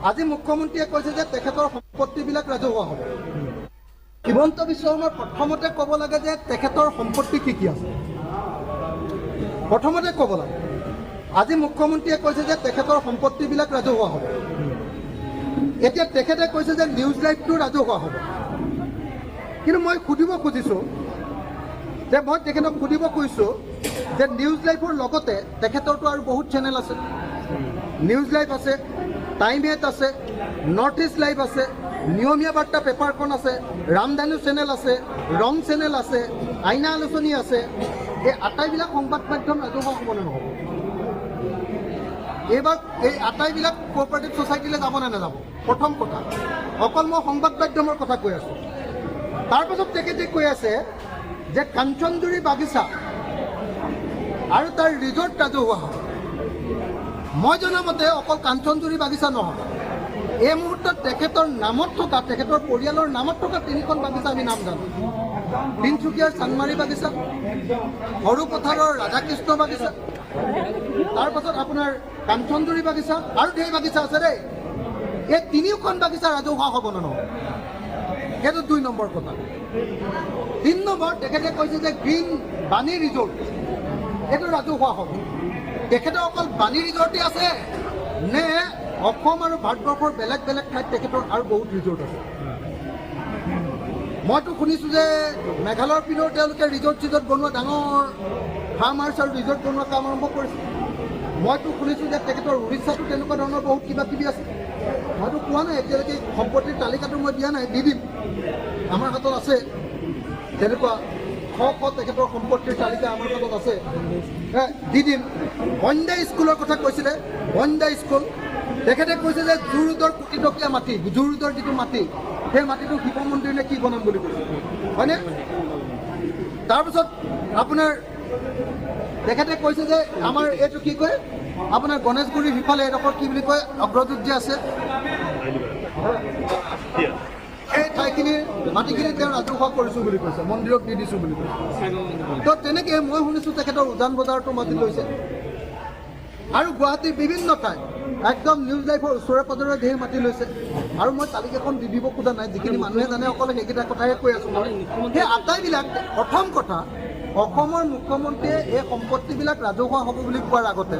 আজি মুখ্যমন্ত্ৰীয়ে কৈছে যে তেখেতৰ সম্পত্তিবিলাক ৰাজহুৱা হ'ব। হিমন্ত বিশ্ব শৰ্মাৰ প্ৰথমতে ক'ব লাগে যে তেখেতৰ সম্পত্তি কি কি আছে, প্ৰথমতে ক'ব লাগে। আজি মুখ্যমন্ত্ৰীয়ে কৈছে যে তেখেতৰ সম্পত্তিবিলাক ৰাজহুৱা হ'ব। এতিয়া তেখেতে কৈছে যে নিউজ লাইভটো ৰাজহুৱা হ'ব। কিন্তু মই সুধিব খুজিছোঁ যে মই তেখেতক সুধিব কৈছোঁ যে নিউজ লাইভৰ লগতে তেখেতৰতো আৰু বহুত চেনেল আছে। নিউজ লাইভ আছে, টাইম 8 আছে, নৰ্থ ইষ্ট লাইভ আছে, নিয়মীয়া বাৰ্তা পেপাৰখন আছে, ৰামধানু চেনেল আছে, ৰং চেনেল আছে, আইনা আলোচনী আছে। এই আটাইবিলাক সংবাদ মাধ্যম ৰাজহুৱা হ'ব নে নহ'ব? এইবাৰ এই আটাইবিলাক কোঅপাৰেটিভ ছ'চাইটিলৈ যাব নে নাযাব? প্ৰথম কথা, অকল মই সংবাদ মাধ্যমৰ কথা কৈ আছোঁ। তাৰপাছত তেখেতে কৈ আছে যে কাঞ্চনজুৰি বাগিচা আৰু তাৰ ৰিজৰ্ট ৰাজহুৱা হ'ব। মই জনামতে অকল কাঞ্চনজুৰি বাগিচা নহয়, এই মুহূৰ্তত তেখেতৰ নামত থকা, তেখেতৰ পৰিয়ালৰ নামত থকা 3খন বাগিচা আমি নাম জানো। তিনিচুকীয়াৰ চানমাৰী বাগিচা, সৰু পথাৰৰ ৰাধাকৃষ্ণ বাগিচা, তাৰপাছত আপোনাৰ কাঞ্চনজুৰি বাগিচা আৰু ঢেৰ বাগিচা আছে দেই। এই 3খন বাগিচা ৰাজহুৱা হ'ব নে নহয়? সেইটো 2 নম্বৰ কথা। 3 নম্বৰ, তেখেতে কৈছে যে গ্ৰীণ বাণী ৰিজৰ্ট এইটো ৰাজহুৱা হ'ব। তেখেতৰ অকল বাণী ৰিজৰ্টেই আছে নে অসম আৰু ভাৰতবৰ্ষৰ বেলেগ বেলেগ ঠাইত তেখেতৰ আৰু বহুত ৰিজৰ্ট আছে? মইতো শুনিছোঁ যে মেঘালয়ৰ পিনেও তেওঁলোকে ৰিজৰ্ট বনোৱা, ডাঙৰ ফাৰ্ম হাউচ আৰু ৰিজৰ্ট বনোৱা কাম আৰম্ভ কৰিছে। মইতো শুনিছোঁ যে তেখেতৰ উৰিষ্যাতো তেনেকুৱা ধৰণৰ বহুত কিবা কিবি আছে। মইতো কোৱা নাই, এতিয়ালৈকে সম্পত্তিৰ তালিকাটো মই দিয়া নাই, দি দিম। আমাৰ হাতত আছে তেনেকুৱা তেখেতৰ সম্পত্তিৰ তালিকা আমাৰ হাতত আছে, দি দিম। বন্দে স্কুলৰ কথা কৈছিলে, বন্দে স্কুল তেখেতে কৈছে যে জু ৰোডৰ কোটিটকীয়া মাটি, জু ৰোডৰ যিটো মাটি, সেই মাটিটো শিৱ মন্দিৰ নে কি বনাম বুলি কৈছে, হয়নে? তাৰপিছত আপোনাৰ তেখেতে কৈছে যে আমাৰ এইটো কি কয়, আপোনাৰ গণেশগুৰিৰ সিফালে এডোখৰ কি বুলি কয়, অগ্ৰদূত যে আছে, সেই ঠাইখিনিৰ মাটিখিনি তেওঁ ৰাজহুৱা কৰিছোঁ বুলি কৈছে, মন্দিৰক দি দিছোঁ বুলি কৈছে। তো তেনেকৈ মই শুনিছোঁ তেখেতৰ উজান বজাৰতো মাটি লৈছে আৰু গুৱাহাটীৰ বিভিন্ন ঠাইত একদম নিউজ লাইভৰ ওচৰে পাজৰে ঢেৰ মাটি লৈছে। আৰু মই তালিকাখন দি দিব খোজা নাই, যিখিনি মানুহে জানে অকল সেইকেইটা কথাহে কৈ আছোঁ মই। সেই আটাইবিলাক, প্ৰথম কথা, অসমৰ মুখ্যমন্ত্ৰীয়ে এই সম্পত্তিবিলাক ৰাজহুৱা হ'ব বুলি কোৱাৰ আগতে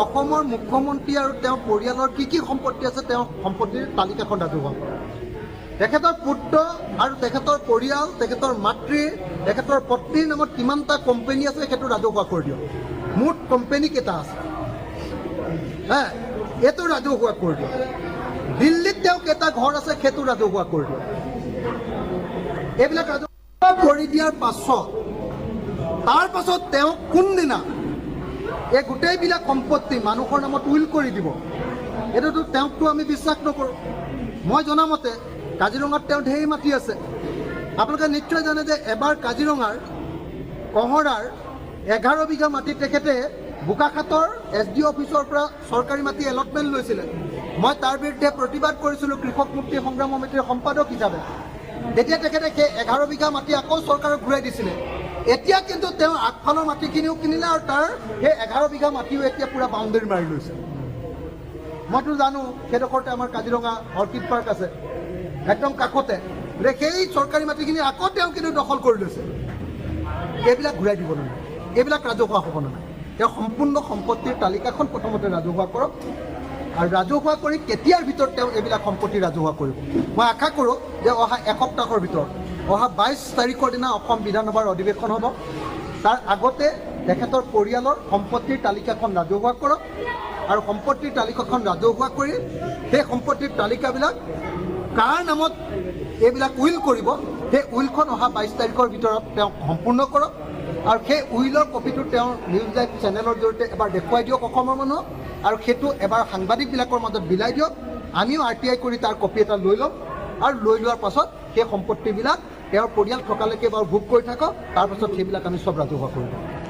অসমৰ মুখ্যমন্ত্ৰী আৰু তেওঁৰ পৰিয়ালৰ কি কি সম্পত্তি আছে তেওঁ সম্পত্তিৰ তালিকাখন ৰাজহুৱা কৰে। তেখেতৰ পুত্ৰ আৰু তেখেতৰ পৰিয়াল, তেখেতৰ মাতৃ, তেখেতৰ পত্নীৰ নামত কিমানটা কোম্পানী আছে সেইটো ৰাজহুৱা কৰি দিয়ক। মুঠ কোম্পানী কেইটা আছে এইটো ৰাজহুৱা কৰি দিয়ক। দিল্লীত তেওঁ কেইটা ঘৰ আছে সেইটো ৰাজহুৱা কৰি দিয়ক। এইবিলাক ৰাজহুৱা কৰি দিয়াৰ পাছত তাৰপাছত তেওঁ কোনদিনা এই গোটেইবিলাক সম্পত্তি মানুহৰ নামত উইল কৰি দিব, এইটোতো তেওঁকতো আমি বিশ্বাস নকৰোঁ। মই জনামতে কাজিৰঙাত তেওঁ ঢেৰ মাটি আছে। আপোনালোকে নিশ্চয় জানে যে এবাৰ কাজিৰঙাৰ কহৰাৰ 11 বিঘা মাটি তেখেতে বোকাখাতৰ SDO অফিচৰ পৰা চৰকাৰী মাটি এলটমেণ্ট লৈছিলে। মই তাৰ বিৰুদ্ধে প্ৰতিবাদ কৰিছিলোঁ কৃষক মুক্তি সংগ্ৰাম সমিতিৰ সম্পাদক হিচাপে। তেতিয়া তেখেতে সেই 11 বিঘা মাটি আকৌ চৰকাৰক ঘূৰাই দিছিলে। এতিয়া কিন্তু তেওঁ আগফালৰ মাটিখিনিও কিনিলে আৰু তাৰ সেই 11 বিঘা মাটিও এতিয়া পূৰা বাউণ্ডেৰী মাৰি লৈছে। মইতো জানো সেইডোখৰতে আমাৰ কাজিৰঙা অৰ্কিড পাৰ্ক আছে, একদম কাষতে। সেই চৰকাৰী মাটিখিনি আকৌ তেওঁ কিন্তু দখল কৰি লৈছে। এইবিলাক ঘূৰাই দিব নালাগে, এইবিলাক ৰাজহুৱা হ'ব নালাগে। তেওঁ সম্পূৰ্ণ সম্পত্তিৰ তালিকাখন প্ৰথমতে ৰাজহুৱা কৰক আৰু ৰাজহুৱা কৰি কেতিয়াৰ ভিতৰত তেওঁ এইবিলাক সম্পত্তি ৰাজহুৱা কৰিব। মই আশা কৰোঁ যে অহা এসপ্তাহৰ ভিতৰত, অহা 22 তাৰিখৰ দিনা অসম বিধানসভাৰ অধিৱেশন হ'ব। তাৰ আগতে তেখেতৰ পৰিয়ালৰ সম্পত্তিৰ তালিকাখন ৰাজহুৱা কৰক আৰু সম্পত্তিৰ তালিকাখন ৰাজহুৱা কৰি সেই সম্পত্তিৰ তালিকাবিলাক কাৰ নামত এইবিলাক উইল কৰিব, সেই উইলখন অহা 22 তাৰিখৰ ভিতৰত তেওঁ সম্পূৰ্ণ কৰক আৰু সেই উইলৰ কপিটো তেওঁৰ নিউজ লাইভ চেনেলৰ জৰিয়তে এবাৰ দেখুৱাই দিয়ক অসমৰ মানুহক আৰু সেইটো এবাৰ সাংবাদিকবিলাকৰ মাজত বিলাই দিয়ক। আমিও RTI কৰি তাৰ কপি এটা লৈ ল'ম আৰু লৈ লোৱাৰ পাছত সেই সম্পত্তিবিলাক তেওঁৰ পৰিয়াল থকালৈকে বাৰু ভোগ কৰি থাকক, তাৰপাছত সেইবিলাক আমি চব ৰাজহুৱা কৰি দিম।